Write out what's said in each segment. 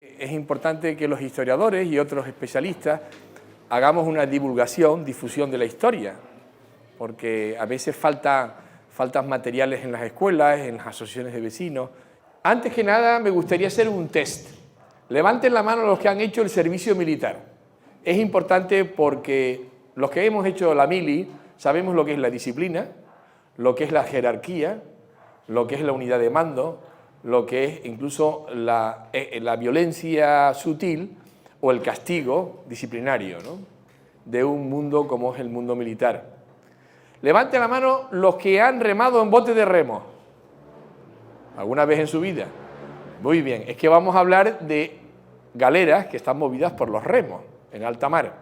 Es importante que los historiadores y otros especialistas hagamos una divulgación, difusión de la historia, porque a veces faltan materiales en las escuelas, en las asociaciones de vecinos. Antes que nada me gustaría hacer un test. Levanten la mano los que han hecho el servicio militar. Es importante porque los que hemos hecho la mili sabemos lo que es la disciplina, lo que es la jerarquía, lo que es la unidad de mando, lo que es incluso la violencia sutil o el castigo disciplinario, ¿no?, de un mundo como es el mundo militar. Levanten la mano los que han remado en bote de remo. ¿Alguna vez en su vida? Muy bien, es que vamos a hablar de galeras que están movidas por los remos en alta mar.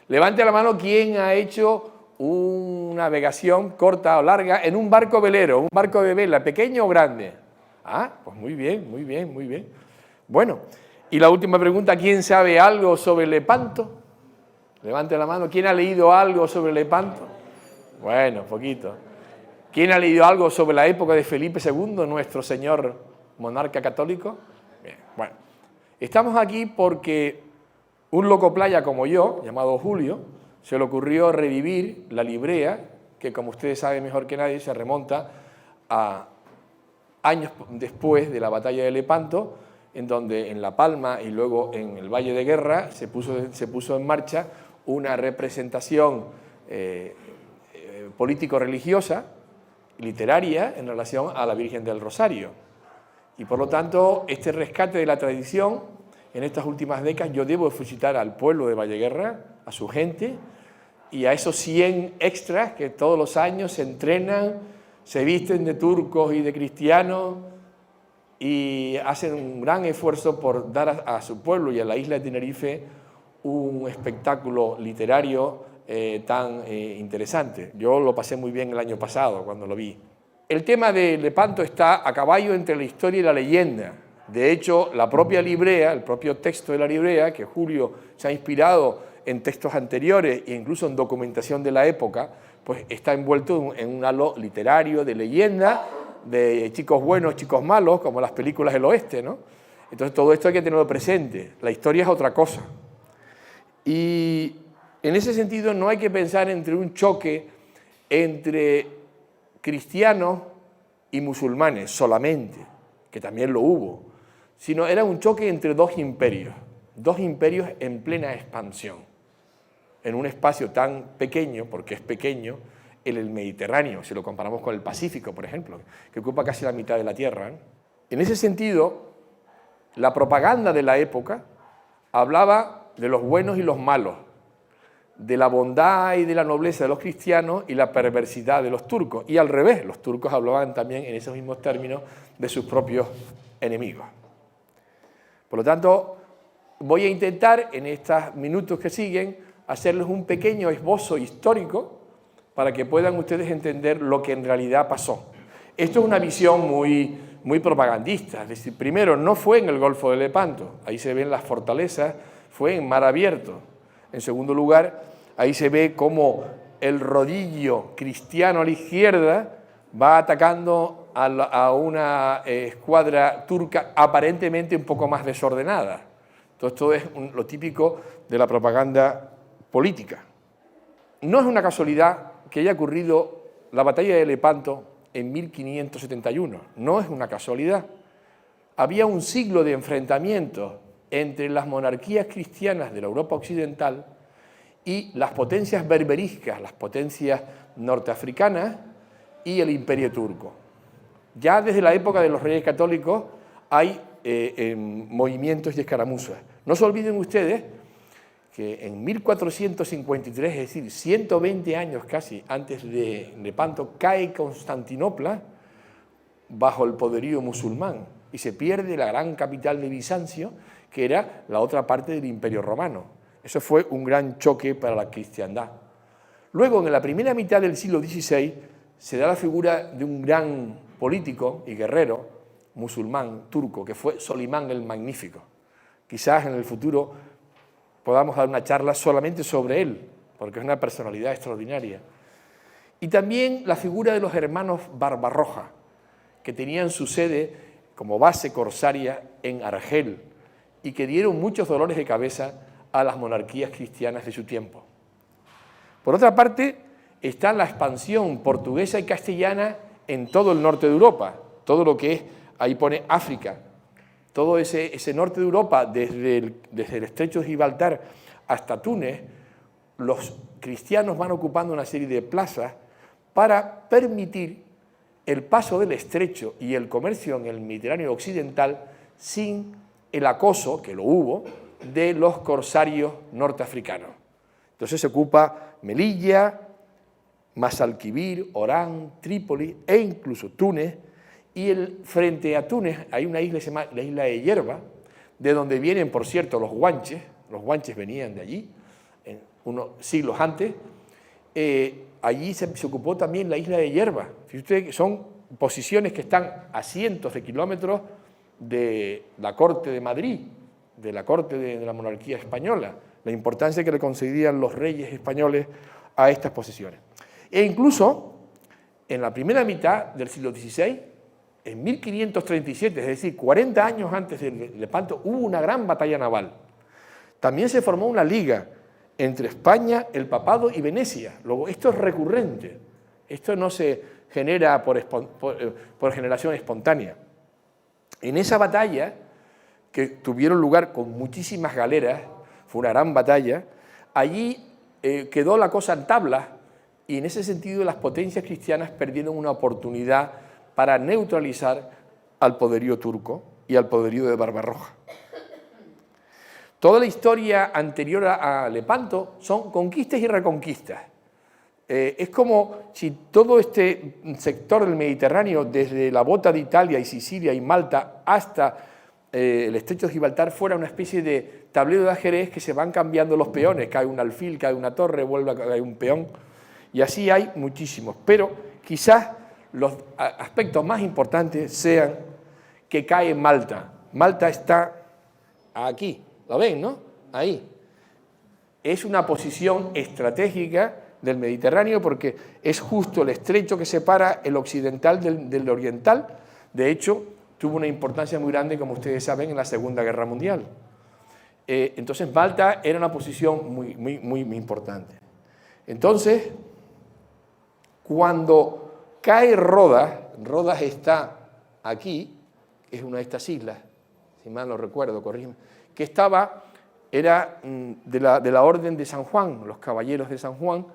Levante la mano quien ha hecho una navegación corta o larga en un barco velero, un barco de vela, pequeño o grande. Ah, pues muy bien, muy bien, muy bien. Bueno, y la última pregunta, ¿quién sabe algo sobre Lepanto? Levante la mano, ¿quién ha leído algo sobre Lepanto? Bueno, poquito. ¿Quién ha leído algo sobre la época de Felipe II, nuestro señor monarca católico? Bien, bueno, estamos aquí porque un loco playa como yo, llamado Julio, se le ocurrió revivir la librea, que como ustedes saben mejor que nadie, se remonta a años después de la batalla de Lepanto, en donde en La Palma y luego en el Valle de Guerra se puso en marcha una representación político-religiosa, literaria, en relación a la Virgen del Rosario. Y por lo tanto, este rescate de la tradición, en estas últimas décadas, yo debo felicitar al pueblo de Valleguerra, a su gente, y a esos 100 extras que todos los años se entrenan, se visten de turcos y de cristianos y hacen un gran esfuerzo por dar a su pueblo y a la isla de Tenerife un espectáculo literario tan interesante. Yo lo pasé muy bien el año pasado cuando lo vi. El tema de Lepanto está a caballo entre la historia y la leyenda. De hecho, la propia librea, el propio texto de la librea, que Julio se ha inspirado en textos anteriores e incluso en documentación de la época, pues está envuelto en un halo literario, de leyenda, de chicos buenos, chicos malos, como las películas del oeste, ¿no? Entonces todo esto hay que tenerlo presente. La historia es otra cosa. Y en ese sentido no hay que pensar entre un choque entre cristianos y musulmanes solamente, que también lo hubo, sino era un choque entre dos imperios en plena expansión, en un espacio tan pequeño, porque es pequeño, en el Mediterráneo, si lo comparamos con el Pacífico, por ejemplo, que ocupa casi la mitad de la Tierra, ¿eh? En ese sentido, la propaganda de la época hablaba de los buenos y los malos, de la bondad y de la nobleza de los cristianos y la perversidad de los turcos, y al revés, los turcos hablaban también en esos mismos términos de sus propios enemigos. Por lo tanto, voy a intentar en estos minutos que siguen hacerles un pequeño esbozo histórico para que puedan ustedes entender lo que en realidad pasó. Esto es una visión muy propagandista, es decir, primero, no fue en el Golfo de Lepanto, ahí se ven las fortalezas, fue en mar abierto. En segundo lugar, ahí se ve cómo el rodillo cristiano a la izquierda va atacando a una escuadra turca aparentemente un poco más desordenada. Entonces, esto es lo típico de la propaganda política. No es una casualidad que haya ocurrido la batalla de Lepanto en 1571, no es una casualidad. Había un siglo de enfrentamientos entre las monarquías cristianas de la Europa occidental y las potencias berberiscas, las potencias norteafricanas y el imperio turco. Ya desde la época de los reyes católicos hay movimientos y escaramuzas. No se olviden ustedes que en 1453, es decir, 120 años casi antes de Lepanto, cae Constantinopla bajo el poderío musulmán y se pierde la gran capital de Bizancio, que era la otra parte del Imperio Romano. Eso fue un gran choque para la cristiandad. Luego, en la primera mitad del siglo XVI, se da la figura de un gran político y guerrero musulmán turco, que fue Solimán el Magnífico. Quizás en el futuro podamos dar una charla solamente sobre él, porque es una personalidad extraordinaria. Y también la figura de los hermanos Barbarroja, que tenían su sede como base corsaria en Argel y que dieron muchos dolores de cabeza a las monarquías cristianas de su tiempo. Por otra parte, está la expansión portuguesa y castellana en todo el norte de Europa, todo lo que es, ahí pone África, todo ese norte de Europa, desde el estrecho de Gibraltar hasta Túnez, los cristianos van ocupando una serie de plazas para permitir el paso del estrecho y el comercio en el Mediterráneo occidental sin el acoso, que lo hubo, de los corsarios norteafricanos. Entonces se ocupa Melilla, Mazalquivir, Orán, Trípoli e incluso Túnez, y frente a Túnez hay una isla que se llama la isla de Hierba, de donde vienen, por cierto, los guanches venían de allí, unos siglos antes. Allí se ocupó también la isla de Hierba. Fíjense ustedes que son posiciones que están a cientos de kilómetros de la corte de Madrid, de la corte de la monarquía española, la importancia que le concedían los reyes españoles a estas posiciones. E incluso en la primera mitad del siglo XVI, en 1537, es decir, 40 años antes del Lepanto, hubo una gran batalla naval. También se formó una liga entre España, el Papado y Venecia. Luego, esto es recurrente, esto no se genera por generación espontánea. En esa batalla, que tuvieron lugar con muchísimas galeras, fue una gran batalla, allí quedó la cosa en tablas, y en ese sentido las potencias cristianas perdieron una oportunidad para neutralizar al poderío turco y al poderío de Barbarroja. Toda la historia anterior a Lepanto son conquistas y reconquistas. Es como si todo este sector del Mediterráneo, desde la bota de Italia y Sicilia y Malta hasta el estrecho de Gibraltar, fuera una especie de tablero de ajedrez que se van cambiando los peones. Cae un alfil, cae una torre, vuelve a caer un peón, y así hay muchísimos. Pero quizás los aspectos más importantes sean que cae Malta. Malta está aquí, ¿lo ven, no? Ahí. Es una posición estratégica del Mediterráneo porque es justo el estrecho que separa el occidental del oriental. De hecho, tuvo una importancia muy grande, como ustedes saben, en la Segunda Guerra Mundial. Entonces, Malta era una posición muy importante. Entonces, cuando cae Rodas, Rodas está aquí, es una de estas islas, si mal no recuerdo, corrígeme, que era de la Orden de San Juan, los caballeros de San Juan,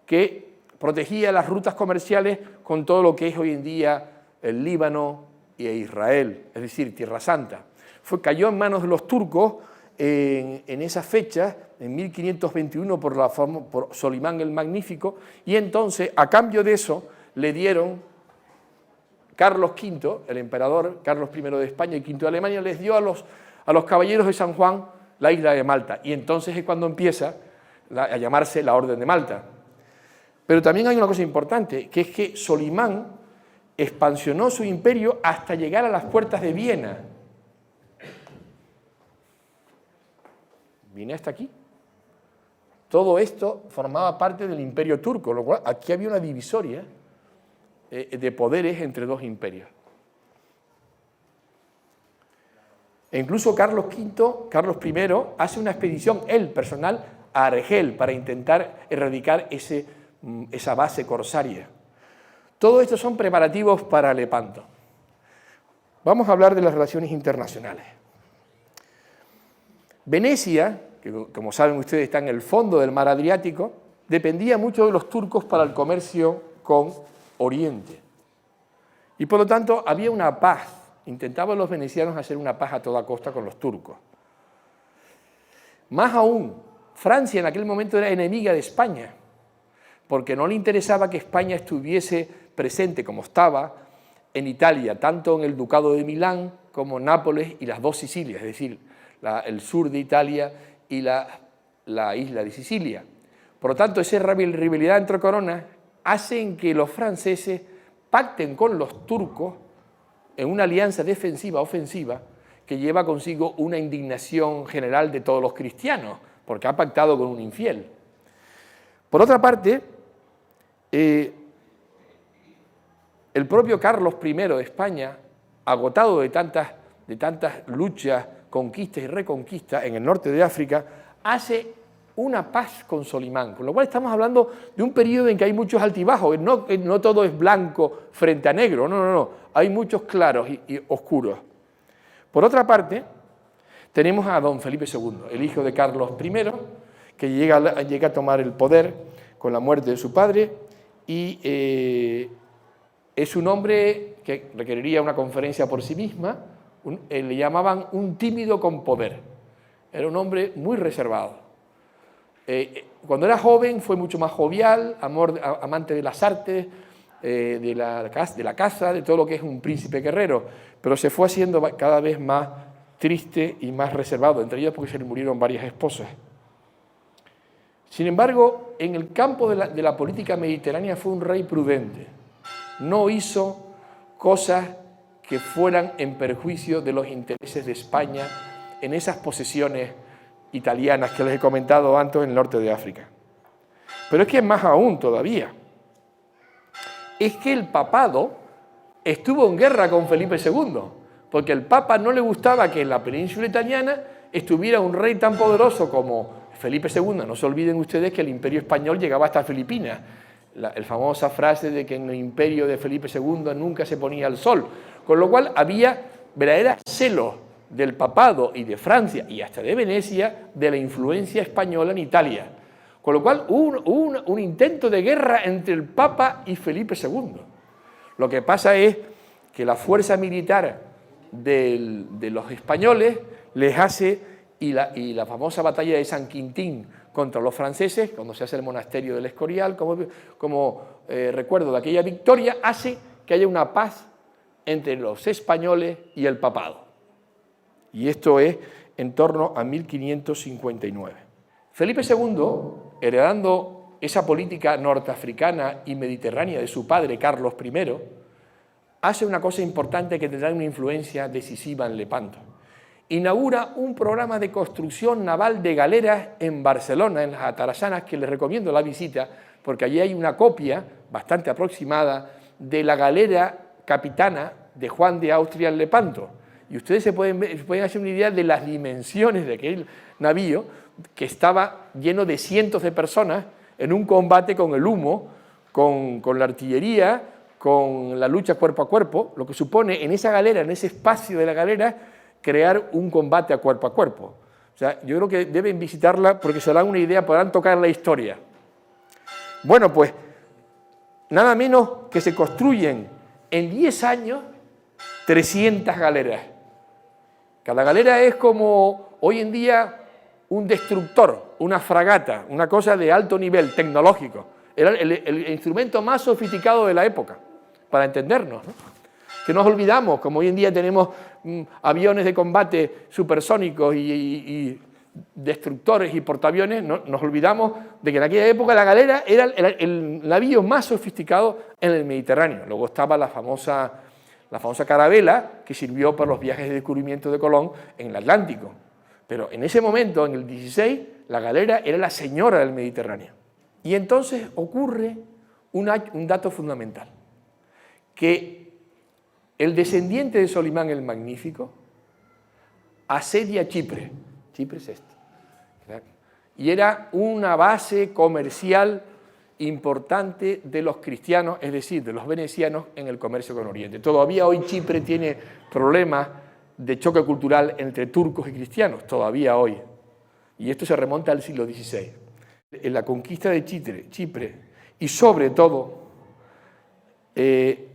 que protegía las rutas comerciales con todo lo que es hoy en día el Líbano e Israel, es decir, Tierra Santa. Cayó en manos de los turcos en esa fecha, en 1521, por Solimán el Magnífico, y entonces, a cambio de eso, le dieron Carlos V, el emperador, Carlos I de España y V de Alemania, les dio a los caballeros de San Juan la isla de Malta, y entonces es cuando empieza a llamarse la Orden de Malta. Pero también hay una cosa importante, que es que Solimán expansionó su imperio hasta llegar a las puertas de Viena. Viene hasta aquí. Todo esto formaba parte del imperio turco, lo cual aquí había una divisoria de poderes entre dos imperios. E incluso Carlos I hace una expedición, él personal, a Argel para intentar erradicar esa base corsaria. Todo esto son preparativos para Lepanto. Vamos a hablar de las relaciones internacionales. Venecia, que como saben ustedes está en el fondo del mar Adriático, dependía mucho de los turcos para el comercio con Oriente. Y por lo tanto había una paz. Intentaban los venecianos hacer una paz a toda costa con los turcos. Más aún, Francia en aquel momento era enemiga de España, porque no le interesaba que España estuviese presente como estaba en Italia, tanto en el Ducado de Milán como Nápoles y las dos Sicilias, es decir, el sur de Italia y la isla de Sicilia. Por lo tanto, esa rivalidad entre coronas hace que los franceses pacten con los turcos en una alianza defensiva-ofensiva que lleva consigo una indignación general de todos los cristianos, porque ha pactado con un infiel. Por otra parte, el propio Carlos I de España, agotado de tantas luchas conquistas y reconquistas en el norte de África, hace una paz con Solimán, con lo cual estamos hablando de un periodo en que hay muchos altibajos, no todo es blanco frente a negro, no, hay muchos claros y oscuros. Por otra parte, tenemos a don Felipe II, el hijo de Carlos I, que llega a tomar el poder con la muerte de su padre y es un hombre que requeriría una conferencia por sí misma, le llamaban un tímido con poder, era un hombre muy reservado. Cuando era joven fue mucho más jovial, amante de las artes, de la caza, de todo lo que es un príncipe guerrero, pero se fue haciendo cada vez más triste y más reservado, entre ellos porque se le murieron varias esposas. Sin embargo, en el campo de la política mediterránea fue un rey prudente, no hizo cosas que fueran en perjuicio de los intereses de España en esas posesiones italianas que les he comentado antes en el norte de África. Pero es que más aún todavía, es que el papado estuvo en guerra con Felipe II, porque al Papa no le gustaba que en la península italiana estuviera un rey tan poderoso como Felipe II. No se olviden ustedes que el imperio español llegaba hasta Filipinas. La famosa frase de que en el imperio de Felipe II nunca se ponía el sol, con lo cual había verdadera celos del papado y de Francia y hasta de Venecia de la influencia española en Italia, con lo cual hubo un intento de guerra entre el Papa y Felipe II. Lo que pasa es que la fuerza militar de los españoles les hace, y la famosa batalla de San Quintín contra los franceses, cuando se hace el monasterio del Escorial, como recuerdo de aquella victoria, hace que haya una paz entre los españoles y el papado. Y esto es en torno a 1559. Felipe II, heredando esa política norteafricana y mediterránea de su padre Carlos I, hace una cosa importante que tendrá una influencia decisiva en Lepanto. Inaugura un programa de construcción naval de galeras en Barcelona, en las Atarazanas, que les recomiendo la visita, porque allí hay una copia bastante aproximada de la galera capitana de Juan de Austria en Lepanto. Y ustedes se pueden hacer una idea de las dimensiones de aquel navío, que estaba lleno de cientos de personas en un combate con el humo, con la artillería, con la lucha cuerpo a cuerpo, lo que supone en esa galera, en ese espacio de la galera, crear un combate a cuerpo. O sea, yo creo que deben visitarla porque se dan una idea, podrán tocar la historia. Bueno, pues nada menos que se construyen en 10 años 300 galeras. Cada galera es como hoy en día un destructor, una fragata, una cosa de alto nivel tecnológico. Era el instrumento más sofisticado de la época, para entendernos, ¿no? Que nos olvidamos, como hoy en día tenemos aviones de combate supersónicos y destructores y portaaviones, nos olvidamos de que en aquella época la galera era el navío más sofisticado en el Mediterráneo. Luego estaba la famosa carabela, que sirvió para los viajes de descubrimiento de Colón en el Atlántico. Pero en ese momento, en el 16, la galera era la señora del Mediterráneo. Y entonces ocurre un dato fundamental, que el descendiente de Solimán el Magnífico asedia Chipre. Chipre es esto. Y era una base comercial importante de los cristianos, es decir, de los venecianos en el comercio con Oriente. Todavía hoy Chipre tiene problemas de choque cultural entre turcos y cristianos, todavía hoy. Y esto se remonta al siglo XVI. En la conquista de Chipre y sobre todo el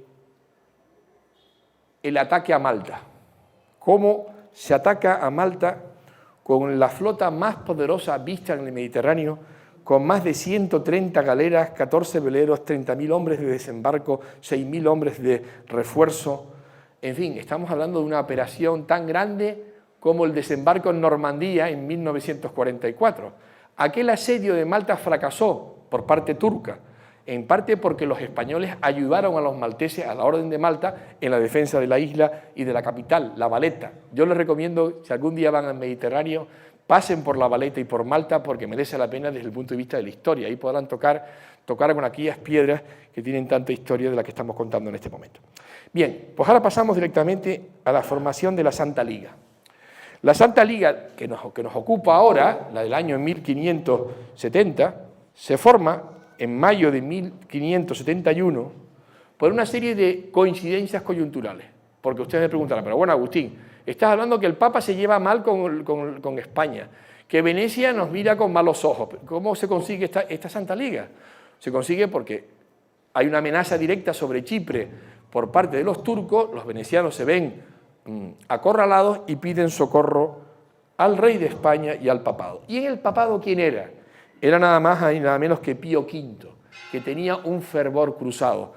ataque a Malta. Cómo se ataca a Malta con la flota más poderosa vista en el Mediterráneo, con más de 130 galeras, 14 veleros, 30.000 hombres de desembarco, 6.000 hombres de refuerzo. En fin, estamos hablando de una operación tan grande como el desembarco en Normandía en 1944. Aquel asedio de Malta fracasó por parte turca, en parte porque los españoles ayudaron a los malteses, a la Orden de Malta, en la defensa de la isla y de la capital, La Valeta. Yo les recomiendo, si algún día van al Mediterráneo, pasen por La Valeta y por Malta, porque merece la pena desde el punto de vista de la historia. Ahí podrán tocar con aquellas piedras que tienen tanta historia de la que estamos contando en este momento. Bien, pues ahora pasamos directamente a la formación de la Santa Liga. La Santa Liga que nos ocupa ahora, la del año 1570, se forma en mayo de 1571 por una serie de coincidencias coyunturales. Porque ustedes me preguntarán, pero bueno, Agustín, estás hablando que el Papa se lleva mal con España, que Venecia nos mira con malos ojos. ¿Cómo se consigue esta Santa Liga? Se consigue porque hay una amenaza directa sobre Chipre por parte de los turcos, los venecianos se ven acorralados y piden socorro al rey de España y al papado. ¿Y en el papado quién era? Era nada más y nada menos que Pío V, que tenía un fervor cruzado.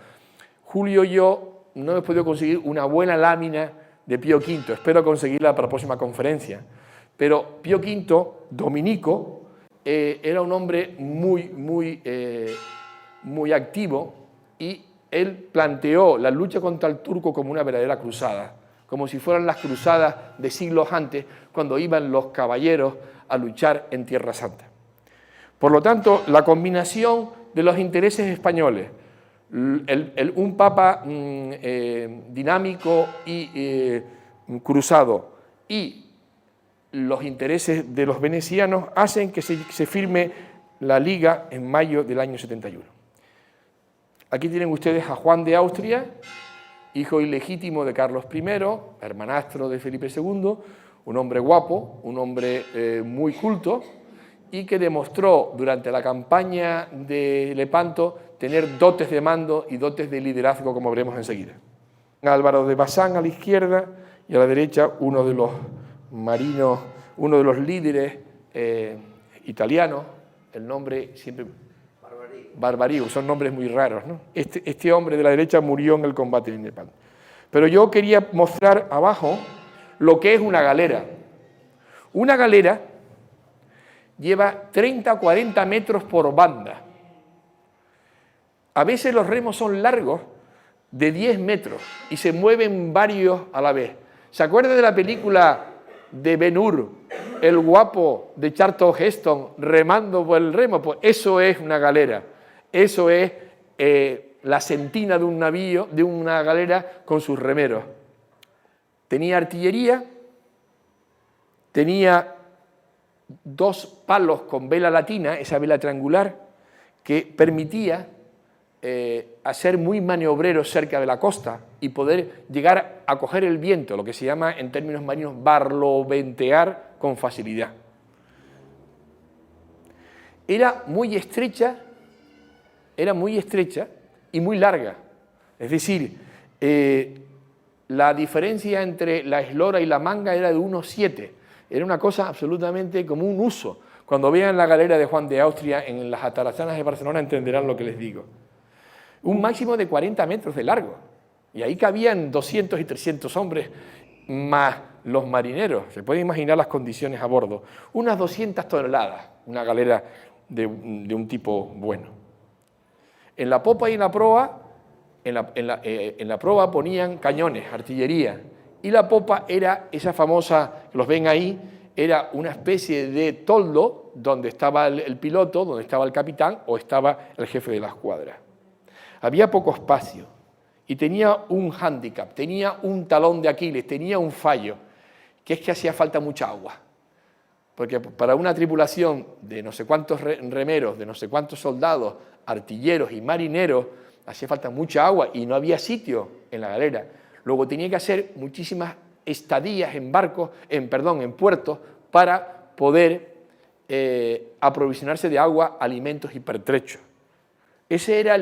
Julio y yo no hemos podido conseguir una buena lámina de Pío V, espero conseguirla para la próxima conferencia. Pero Pío V, dominico, era un hombre muy activo y él planteó la lucha contra el turco como una verdadera cruzada, como si fueran las cruzadas de siglos antes, cuando iban los caballeros a luchar en Tierra Santa. Por lo tanto, la combinación de los intereses españoles, un papa dinámico y cruzado y los intereses de los venecianos hacen que se firme la Liga en mayo del año 71. Aquí tienen ustedes a Juan de Austria, hijo ilegítimo de Carlos I, hermanastro de Felipe II, un hombre guapo, un hombre muy culto y que demostró durante la campaña de Lepanto tener dotes de mando y dotes de liderazgo, como veremos enseguida. Álvaro de Bazán a la izquierda y a la derecha uno de los marinos, uno de los líderes italianos, el nombre siempre... Barbarigo, son nombres muy raros, ¿no? Este hombre de la derecha murió en el combate de Lepanto. Pero yo quería mostrar abajo lo que es una galera. Una galera lleva 30 o 40 metros por banda. A veces los remos son largos, de 10 metros, y se mueven varios a la vez. ¿Se acuerda de la película de Ben-Hur, el guapo de Charlton Heston remando por el remo? Pues eso es una galera. Eso es la sentina de un navío, de una galera con sus remeros. Tenía artillería, tenía 2 palos con vela latina, esa vela triangular, que permitía ser muy maniobrero cerca de la costa y poder llegar a coger el viento, lo que se llama en términos marinos barloventear con facilidad. Era muy estrecha y muy larga. Es decir, la diferencia entre la eslora y la manga era de 1,7. Era una cosa absolutamente como un uso. Cuando vean la galera de Juan de Austria en las atarazanas de Barcelona entenderán lo que les digo. Un máximo de 40 metros de largo. Y ahí cabían 200 y 300 hombres, más los marineros. Se pueden imaginar las condiciones a bordo. Unas 200 toneladas, una galera de un tipo bueno. En la popa y en la proa, en la proa ponían cañones, artillería, y la popa era esa famosa, los ven ahí, era una especie de toldo donde estaba el piloto, donde estaba el capitán o estaba el jefe de la escuadra. Había poco espacio y tenía un hándicap, tenía un talón de Aquiles, tenía un fallo, que es que hacía falta mucha agua. Porque para una tripulación de no sé cuántos remeros, de no sé cuántos soldados, artilleros y marineros, hacía falta mucha agua y no había sitio en la galera. Luego tenía que hacer muchísimas estadías en barcos, en puertos, para poder aprovisionarse de agua, alimentos y pertrechos. Ese era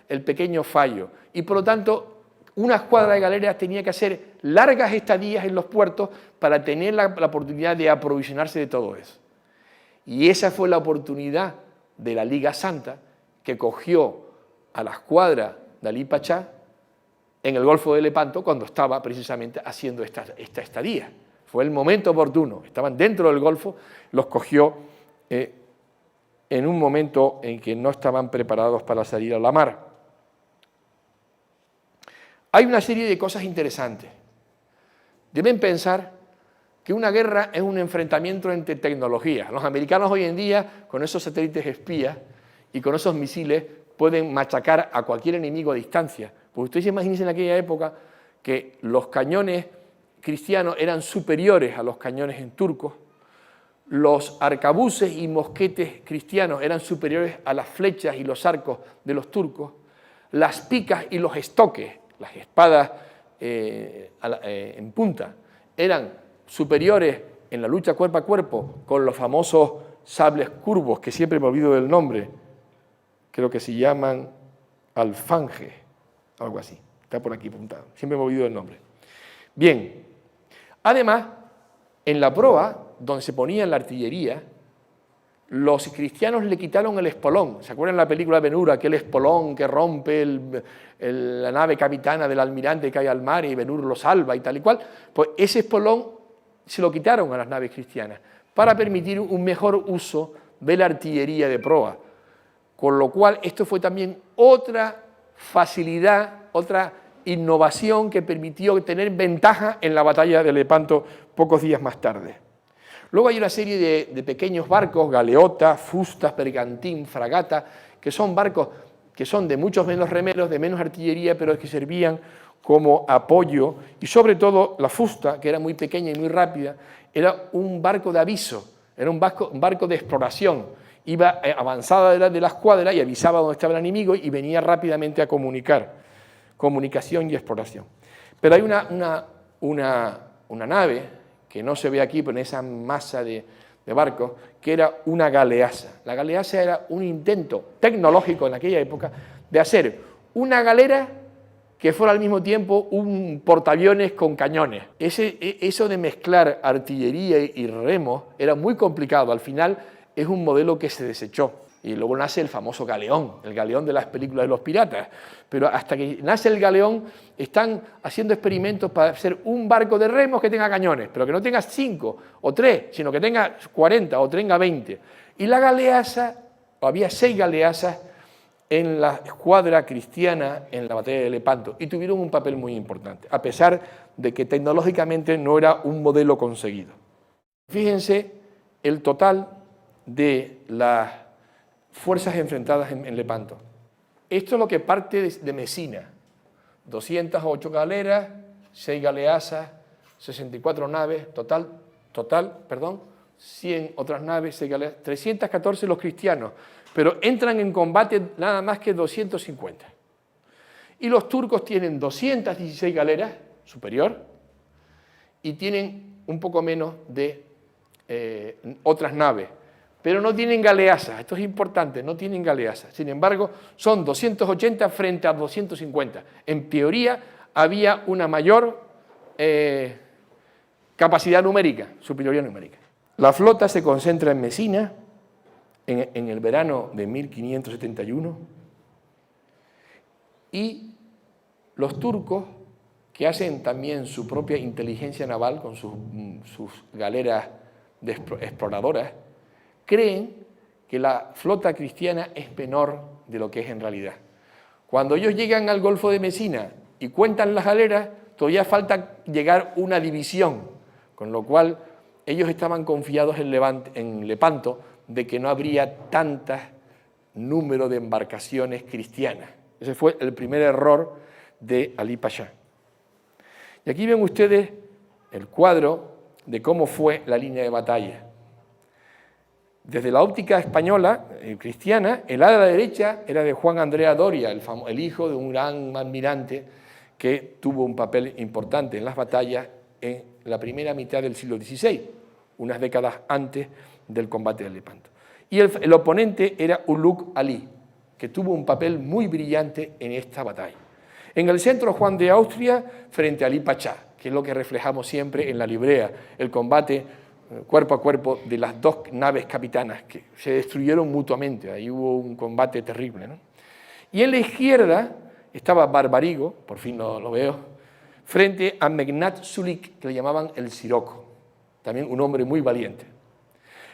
el pequeño fallo. Y por lo tanto, una escuadra de galeras tenía que hacer largas estadías en los puertos para tener la oportunidad de aprovisionarse de todo eso. Y esa fue la oportunidad de la Liga Santa, que cogió a la escuadra de Alí Pachá en el Golfo de Lepanto cuando estaba precisamente haciendo esta estadía. Fue el momento oportuno, estaban dentro del Golfo, los cogió en un momento en que no estaban preparados para salir a la mar. Hay una serie de cosas interesantes. Deben pensar que una guerra es un enfrentamiento entre tecnologías. Los americanos hoy en día, con esos satélites espías y con esos misiles, pueden machacar a cualquier enemigo a distancia. Pues ustedes imagínense en aquella época que los cañones cristianos eran superiores a los cañones turcos, los arcabuces y mosquetes cristianos eran superiores a las flechas y los arcos de los turcos, las picas y los estoques, las espadas en punta, eran superiores en la lucha cuerpo a cuerpo con los famosos sables curvos, que siempre me olvido del nombre, creo que se llaman alfange, algo así, está por aquí apuntado, siempre me olvido del nombre. Bien, además, en la proa, donde se ponía la artillería, los cristianos le quitaron el espolón. ¿Se acuerdan de la película de Ben-Hur, aquel espolón que rompe la nave capitana del almirante que cae al mar y Ben-Hur lo salva y tal y cual? Pues ese espolón se lo quitaron a las naves cristianas para permitir un mejor uso de la artillería de proa. Con lo cual, esto fue también otra facilidad, otra innovación que permitió tener ventaja en la batalla de Lepanto pocos días más tarde. Luego hay una serie de pequeños barcos, galeotas, fustas, bergantín, fragata, que son barcos que son de muchos menos remeros, de menos artillería, pero que servían como apoyo, y sobre todo la fusta, que era muy pequeña y muy rápida, era un barco de aviso, era un barco de exploración, iba avanzada de la escuadra y avisaba dónde estaba el enemigo y venía rápidamente a comunicar, comunicación y exploración. Pero hay una nave que no se ve aquí, pero en esa masa de barcos, que era una galeasa. La galeasa era un intento tecnológico en aquella época de hacer una galera que fuera al mismo tiempo un portaaviones con cañones. Eso de mezclar artillería y remos era muy complicado. Al final es un modelo que se desechó. Y luego nace el famoso galeón, el galeón de las películas de los piratas. Pero hasta que nace el galeón, están haciendo experimentos para hacer un barco de remos que tenga cañones, pero que no tenga 5 o 3, sino que tenga 40 o tenga 20. Y la galeasa, había 6 galeasas en la escuadra cristiana en la batalla de Lepanto, y tuvieron un papel muy importante, a pesar de que tecnológicamente no era un modelo conseguido. Fíjense el total de las fuerzas enfrentadas en Lepanto. Esto es lo que parte de Mesina. 208 galeras, 6 galeasas, 64 naves, 100 otras naves, 6 galeras, 314 los cristianos, pero entran en combate nada más que 250. Y los turcos tienen 216 galeras, superior, y tienen un poco menos de otras naves, pero no tienen galeasas, esto es importante, no tienen galeasas. Sin embargo, son 280 frente a 250. En teoría, había una mayor capacidad numérica, superioridad numérica. La flota se concentra en Mesina en el verano de 1571 y los turcos, que hacen también su propia inteligencia naval con sus galeras exploradoras, creen que la flota cristiana es menor de lo que es en realidad. Cuando ellos llegan al Golfo de Mesina y cuentan las galeras, todavía falta llegar una división, con lo cual ellos estaban confiados en Lepanto de que no habría tanto número de embarcaciones cristianas. Ese fue el primer error de Ali Pasha. Y aquí ven ustedes el cuadro de cómo fue la línea de batalla. Desde la óptica española, cristiana, el ala de la derecha era de Juan Andrea Doria, el hijo de un gran almirante que tuvo un papel importante en las batallas en la primera mitad del siglo XVI, unas décadas antes del combate de Lepanto. Y el oponente era Ulugh Ali, que tuvo un papel muy brillante en esta batalla. En el centro, Juan de Austria frente a Ali Pasha, que es lo que reflejamos siempre en la librea, el combate cuerpo a cuerpo de las dos naves capitanas que se destruyeron mutuamente. Ahí hubo un combate terrible, ¿no? Y en la izquierda estaba Barbarigo, por fin lo veo, frente a Mehmed Sulik, que le llamaban el Siroco, también un hombre muy valiente.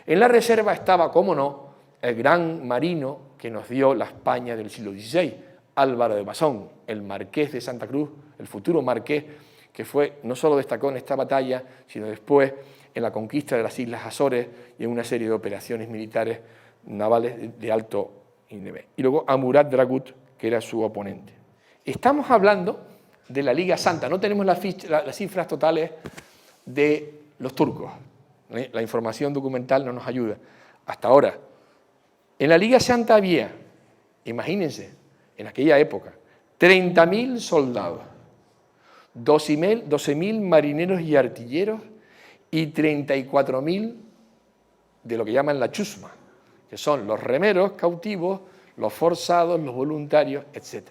En la reserva estaba, cómo no, el gran marino que nos dio la España del siglo XVI, Álvaro de Bazán, el marqués de Santa Cruz, el futuro marqués, que no solo destacó en esta batalla, sino después en la conquista de las Islas Azores y en una serie de operaciones militares navales de alto nivel. Y luego a Murat Dragut, que era su oponente. Estamos hablando de la Liga Santa. No tenemos las cifras totales de los turcos. La información documental no nos ayuda. Hasta ahora. En la Liga Santa había, imagínense, en aquella época, 30.000 soldados, 12.000 marineros y artilleros y 34.000 de lo que llaman la chusma, que son los remeros cautivos, los forzados, los voluntarios, etc.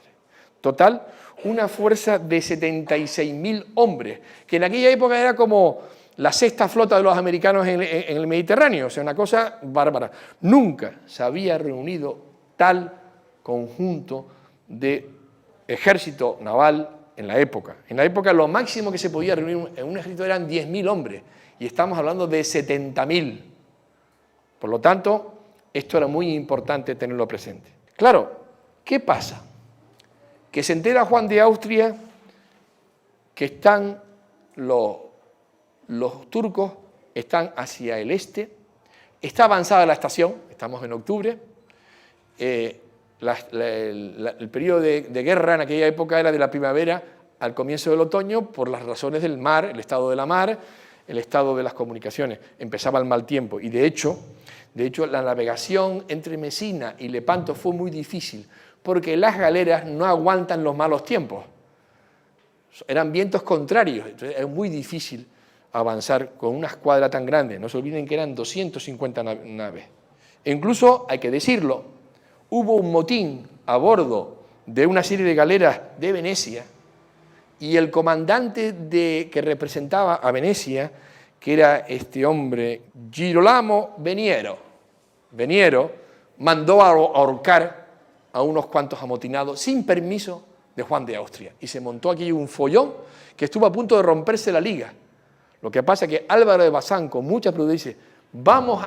Total, una fuerza de 76.000 hombres, que en aquella época era como la sexta flota de los americanos en el Mediterráneo, o sea, una cosa bárbara. Nunca se había reunido tal conjunto de ejército naval en la época. En la época lo máximo que se podía reunir en un ejército eran 10.000 hombres, y estamos hablando de 70.000. Por lo tanto, esto era muy importante tenerlo presente. Claro, ¿qué pasa? Que se entera Juan de Austria que están los turcos están hacia el este, está avanzada la estación, estamos en octubre, el periodo de guerra en aquella época era de la primavera al comienzo del otoño por las razones del mar, el estado de la mar, el estado de las comunicaciones. Empezaba el mal tiempo y de hecho la navegación entre Mesina y Lepanto fue muy difícil porque las galeras no aguantan los malos tiempos. Eran vientos contrarios, entonces es muy difícil avanzar con una escuadra tan grande. No se olviden que eran 250 naves. E incluso, hay que decirlo, hubo un motín a bordo de una serie de galeras de Venecia y el comandante que representaba a Venecia, que era este hombre Girolamo Veniero, mandó a ahorcar a unos cuantos amotinados sin permiso de Juan de Austria. Y se montó aquí un follón que estuvo a punto de romperse la liga. Lo que pasa es que Álvaro de Bazán, con mucha prudencia, dice, vamos a